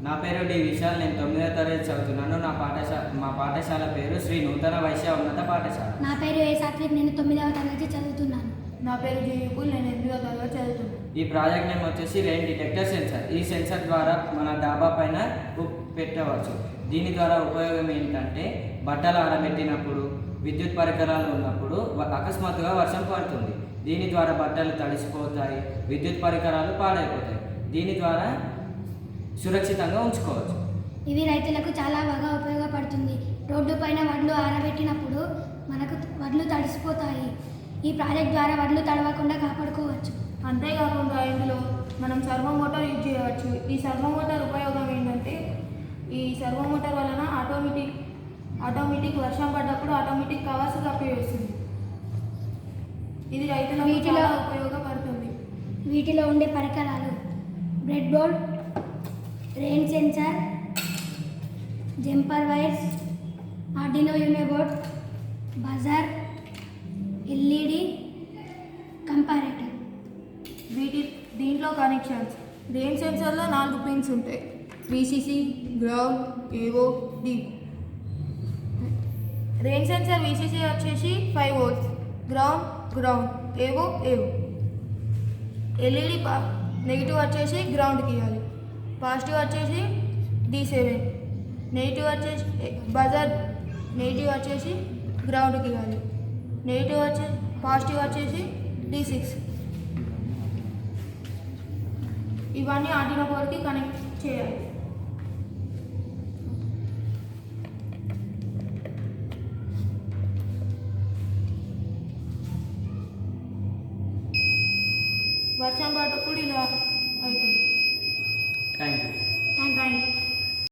నా పేరు డి విశాల్. నేను 9వ తరగతి చదువుతున్నాను. మా పాఠశాల పేరు శ్రీ నూతన వైశ్య ఉన్నత పాఠశాల. నా పేరు ఏ సాత్విక్. నేను 9వ తరగతి చదువుతున్నాను. నా పేరు జీవికుల్. నేను 8వ తరగతి చదువుతున్నాను. ఈ ప్రాజెక్ట్ నేమ్ వచ్చేసి రెయిన్ డిటెక్టర్ సెన్సార్. ఈ సెన్సార్ ద్వారా మన డాబా పైన పెట్టవచ్చు. దీని ద్వారా ఉపయోగం ఏంటంటే బట్టలు ఆరబెట్టినప్పుడు, విద్యుత్ పరికరాలు ఉన్నప్పుడు అకస్మాత్తుగా వర్షం పడుతుంది. దీని ద్వారా బట్టలు తడిసిపోతాయి, విద్యుత్ పరికరాలు పాడైపోతాయి. దీని ద్వారా సురక్షితంగా ఉంచుకోవచ్చు. ఇవి రైతులకు చాలా బాగా ఉపయోగపడుతుంది. రోడ్డు పైన వడ్లు ఆరబెట్టినప్పుడు మనకు వడ్లు తడిసిపోతాయి. ఈ ప్రాజెక్ట్ ద్వారా వడ్లు తడవకుండా కాపాడుకోవచ్చు. అంతేకాకుండా ఇందులో మనం సర్వో మోటార్ యూజ్ చేయవచ్చు. ఈ సర్వో మోటార్ ఉపయోగం ఏంటంటే ఈ సర్వో మోటార్ వలన ఆటోమేటిక్ వర్షం పడ్డప్పుడు ఆటోమేటిక్ కవర్స్ కప్పివేస్తుంది. ఇది రైతులకు చాలా ఉపయోగపడుతుంది. వీటిలో ఉండే పరికరాలు bread board, rain sensor, jumper wires, Arduino Uno board, buzzer, LED, comparator. దీంట్లో కనెక్షన్స్ రెయిన్ సెన్సర్లో 4 పిన్స్ ఉంటాయి. విసిసి, గ్రౌండ్, ఏవో, డీప్. రెయిన్ సెన్సర్ విసిసి వచ్చేసి 5 volts, ground, AO. LED negative వచ్చేసి గ్రౌండ్కి ఇవ్వాలి, పాజిటివ్ వచ్చేసి D7, నెగిటివ్ వచ్చేసి బజార్, నెగిటివ్ వచ్చేసి గ్రౌండ్కి ఇవ్వాలి, పాజిటివ్ వచ్చేసి D6. ఇవన్నీ ఆర్డినో బోర్డ్కి కనెక్ట్ చేయాలి. వర్షం పడ్డప్పుడు ఇలా అవుతుంది.